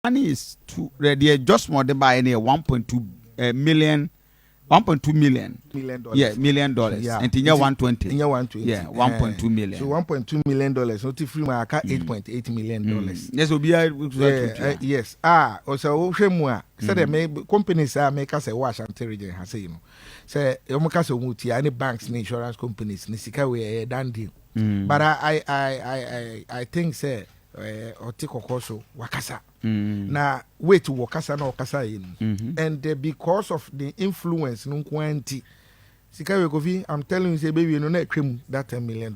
money is too ready. Just more than buy any 1.2 million. $1.2 million. Yeah, $1 million. Yeah. And in year 120. In year 120. Yeah, 1.2 million. So $1.2 million. Not free my account $8.8 million. Yes, will be yes. Also Shemua said they companies are make us a Washington region has say say Yomaka Muti any banks and insurance companies Nisika we done deal. But I think say or take a course wakasa. Now wait to wakasa no wakasa in. And because of the influence no quantity. Sika we I'm telling you say baby you know na kwem that $10 million.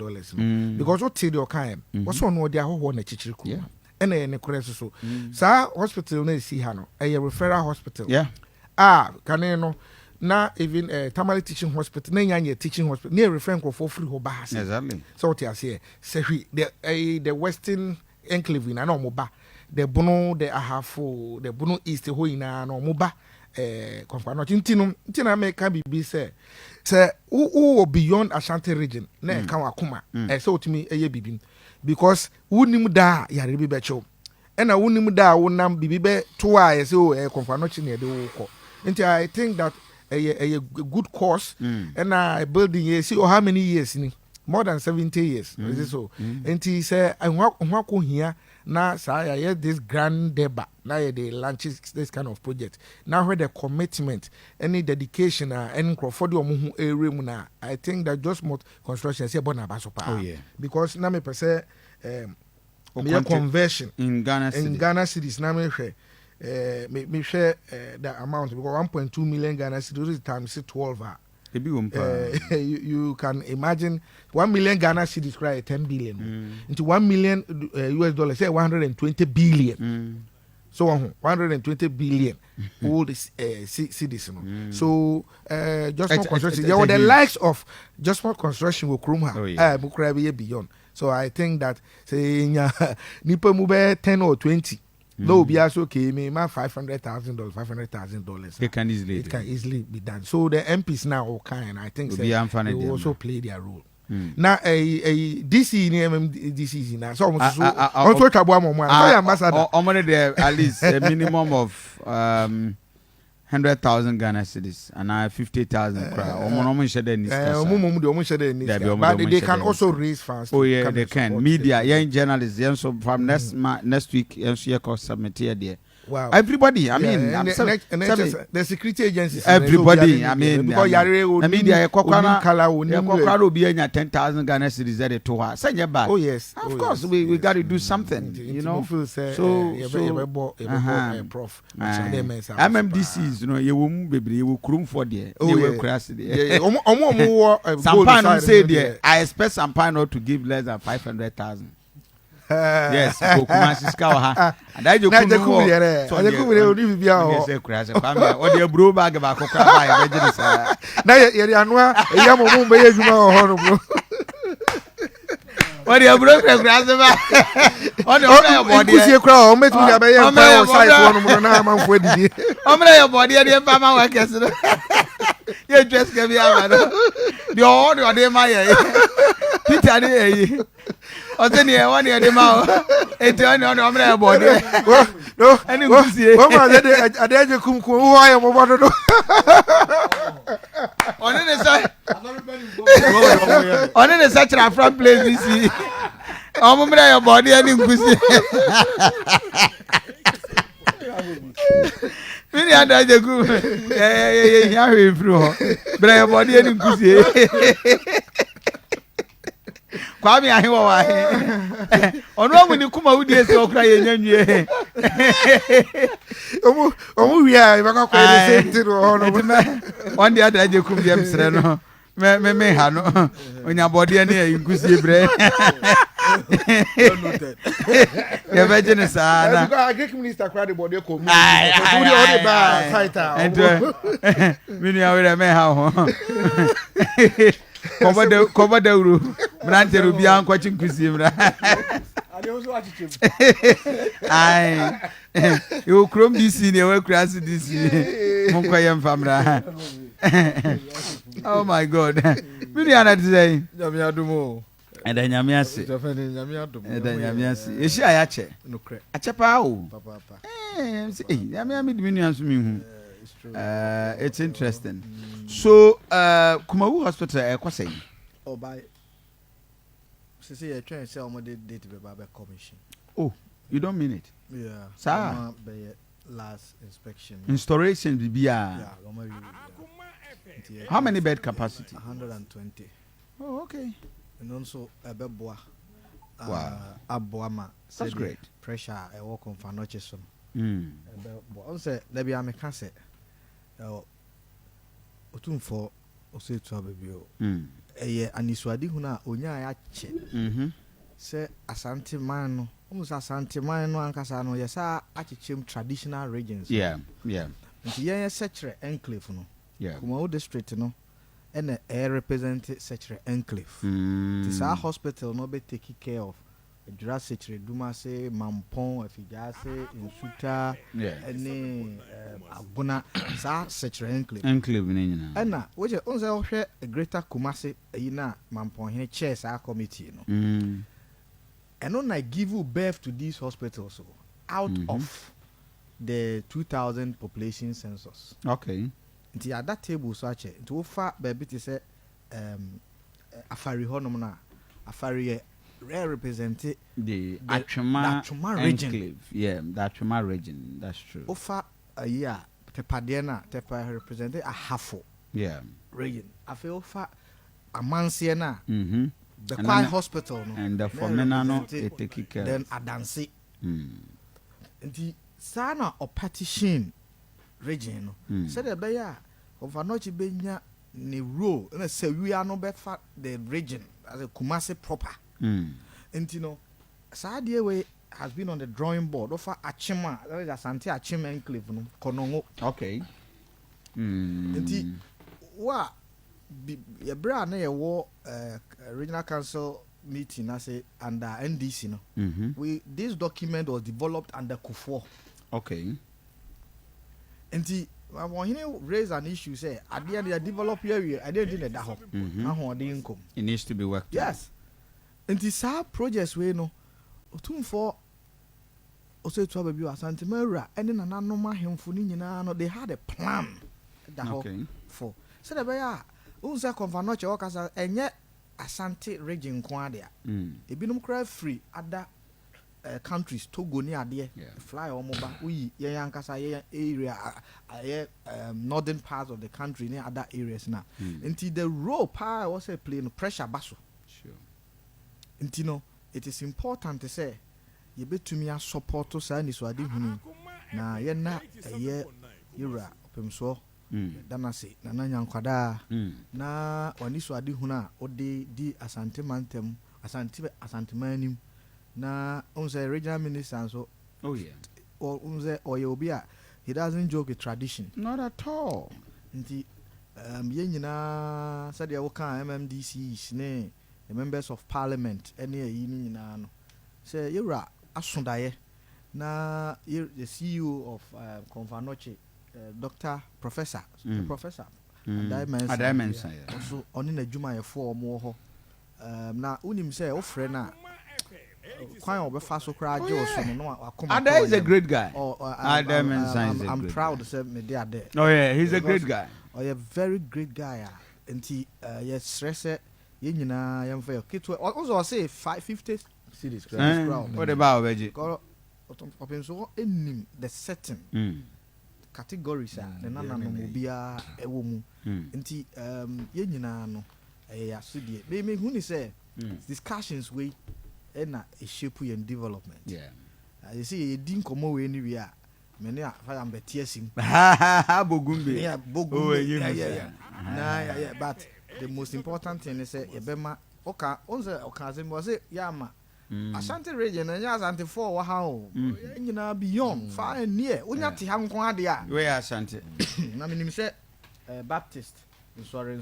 Because what tell your kind. What's on what they are ho na chichiriku. And ne correct so. Sa hospital na see ha no. A referral hospital. Yeah. Can no na even Tamale teaching hospital na nya teaching hospital. Na referring for free ho ba. Exactly. So what you say the western enclave na no mo ba. The Bono, the Ahafo, the Bono East, Hoina, no Muba, Confano, Tintina make be say, who beyond Ashanti region, ne Akoma, so to me, a bibim, because wouldn't da Yaribi Becho, and I wouldn't da wouldn't be twice, so a Confano near the walk. And I think that a good course, and I building a see how many years in more than 70 years, is it so? And he said, I walk here. Now, say this grand deba. Now they launch this kind of project. Now where the commitment, any dedication, any crowd area, I think that just more construction say bona basopa. Oh yeah. Because now me per se, conversion in Ghana City. In Ghana cities now me share the amount because 1.2 million Ghana cedis times 12. You can imagine 1 million Ghana cedis cry 10 billion into 1 million US dollars say 120 billion. So 120 billion all this cedis. So just more construction. There were the likes of just more construction will Krumha beyond. So I think that say nipa mube 10 or 20. No, be also okay. Me, $500,000, $500,000. It can easily be done. So the MPs now all kind. I think they will also play their role. Now, DC DC now. So almost so. Also, Tabuamo, ambassador. There at least a minimum of 100,000 Ghana cedis and 50,000 but they can also raise funds. Oh yeah, they can. Media, young journalists, young so from next week, young submit here. Wow. Everybody, I mean, the security agencies. Everybody, I mean, because the media, Kokara be 10,000 Ghana cedis there to her. Send your back. Oh yes, of course, we got to do something, you know. So, prof. MMDCs, you know, you will crum for there. Oh yeah. Some say there. I expect some not to give less than 500,000. Yes, Kokumasiska. And I just couldn't so I couldn't be a crash. What your brew bag about Kokara? Now you're a young woman. What your brew grass about? On your body, a crowd, make me a body, and your farmer workers. You just gave me a the order of the Maya. Peter, I think you want to mouth. It's on your body. No, and you will see. I did you come who I am about to do. On the such a front place, you see. I'm your body and you see. Many other good. Yeah, but your body and you see. Kwame ahewa ono mu ni kuma wudi ese okra ye nyanwie omu wi a baka kwa the same thing ono on the other je kum dem sre no me ha no onya body ani ayinkusie bre ya vejene sana because agric minister crowd body ko mu so we all the ba fighter mini awere me ha ho Cover the room. Brante Rubian watching Kusimra. You chrome this in your class this year. Monquayam Famra. Oh my God. Milliana today. And then Yamiasi. And then Yamiasi. Is she a yache? No crack. A chapao. Papa. Yami Dominions me. It's interesting. So, Kumawu Hospital, what's saying? Oh, by. See, I try and sell my date by commission. Oh, you don't mean it? Yeah. Sir. Last inspection. Installation, yeah. How many bed capacity? 120. Oh, okay. And also a beboa. Wow. Aboama. That's great. Pressure. I walk on for notches. Mm. There be a mechanic. Otumfuo Osei Tutu II. Aniswadi huna onya ya che. Se asante man no. Almost asante man no ankasa no yesa achichem traditional regions. Yeah. Nti yen sechere enclave no. Yeah. Kumawu district no ene represent sechere enclave. This our hospital no be taking care of Jurassic Dumase, Mampon, Afijase, Insuta, any Aguna, such enclave. And now, which is also a greater Kumasi, Mampon, he chairs our committee. And when I give you birth to these hospitals out of the 2000 population census. Okay. At that table, such a to offer baby to say, Afari Honomana, Afari. Represented the Akoma region. Enclave. Yeah, the Akoma region. That's true. Over a year, Tepadena, represented a half region. I feel for a Mansiena, the Kwai Hospital, and the Fomenano, they take care. Then Adansi. The Sana or Partition region said a bear of a noche benya ni rule, and I say we are no better the region as a Kumasi proper. And you know, Sadia way has been on the drawing board of Achima, that is Asante Achima enclave, Konongo. Okay. And what your brand a war regional council meeting, I say under NDC. No, this document was developed under Kufuor. Okay. And I want to raise an issue. Say, at the end, they develop area. I didn't do that. It needs to be worked. Yes. And this projects we know. Otumfuo Osei Tutu II Asante Mera. And then another normal hemfuni no. They had a plan. Okay. For so the bear. Unsa konfanoche wakasa enye Asante region kwa dia. Ebinum cry free other countries Togo ni ade fly omoba we yankasa area northern parts of the country ni other areas now. Until the role power was playing pressure basso. Sure. Until no, it is important to say you betumi a support to say ni so ade hunu na ye na ye yura opemso dana se na nyankwada na wani so ade hunu a ode di asante mantem asante manim na unse regional minister so or unse oyobia he doesn't joke with tradition not at all. Nti ye nyina said ya woka MMDCs ne the members of parliament any yi nyina no say yura asondaye na the CEO of Konfanoche Professor Dimension also oni na dwuma ye for omo ho na unim say o frɛ na kwan obefa so kra age so no Akoma. Ada is a great guy. I'm proud to say me there. Oh yeah, he's a great guy. Oh yeah, very great guy. Nti yes stress ye nyina yam for kitwe also say 550 cities crowd. What about Beji? Open so enim the certain categories the nana no bia ewo mu. Nti ye nyina no ya so de me hu ni say discussions we na a shape and development. Yeah. You see, you didn't come away anywhere. Many are fine, but teasing. Bogumbi. Yeah, Bogumbi. Yeah. But the most important thing is that Yabema, Oka, Okazim was it, Yama. Asante region and Asante for how you know beyond far and near. We not to have Quadia. Where Asante? I mean, say Baptist. Sorry,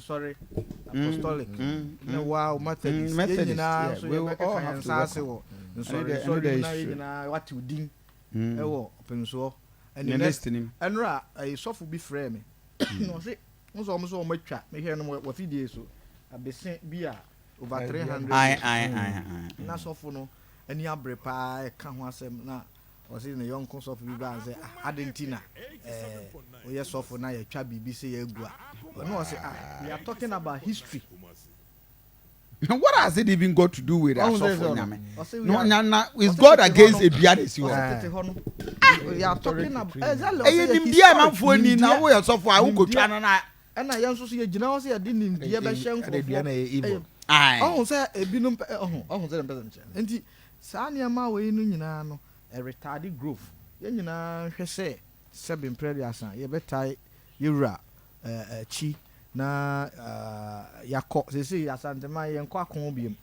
apostolic. No, wow, Methodist. We were all have to sorry, what you ding. Open so, and you're listening. And ra, a soft will be frame. No, say, was almost all my trap. Me hear no what he did so. I be sent beer. over 300. Na sofo no ani abre pa e ka ho asem na o se ne yonko sofo bi ba say adentina o ye sofo na ye twa bibi say ye gu a no say we are talking about history. What has it even got to do with us? No, is God against a biadesi? We are talking about exactly. Now we are so far. Who could try na? And I also see a general say I didn't be a shame for oh, say a binum. Oh, say and the Sanya ma we no nyina no a retarded growth. Ye nyina hwe say seven prayers an ye betai yewura chi na yakọ sesi asantema ye nkọ akon biem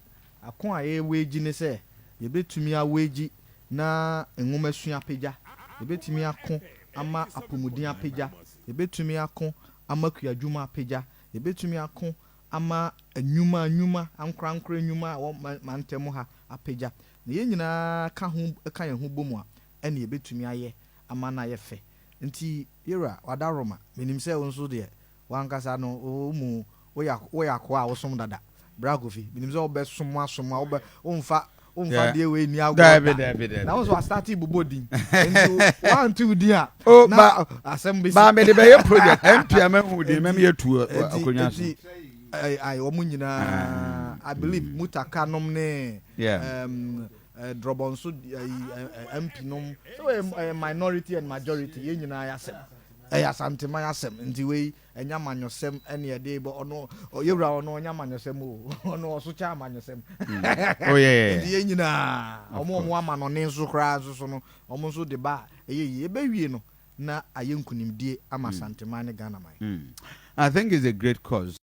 akon a ye weji ne se ye betumi a weji na enwoma sua pagya ye betumi akon ama apomudin apagya ye betumi akon ama kuadwuma apagya ye betumi akon ama anwuma ankrankra anwuma a mantemu ha apagya na ye nyina ka ye ho bomu a ene ye betumi aye ama na ye fe nti yera wadaroma menim se wonso de wankasa no mu woya kwa a wosom dada bragofi menim se obe soma obe umfa de we ni agwo na wo start ibobodin nti 1 2 dia na assembly ba me de be project MPM hu de mem yetu akonya so ai wo munyina I believe mutaka nom ne drobonso MP nom so minority and majority ye nyina yasem asantema yasem nti we enya manyosem ene ye de bo ono yewura ono nya manyosem ono oso cha manyosem oh yeah nti ye nyina omo ama no ne nso kra so no omo nso de ba eye be wie no na ayenkunimdie ama asantema ne Ghana man. I think it's a great cause.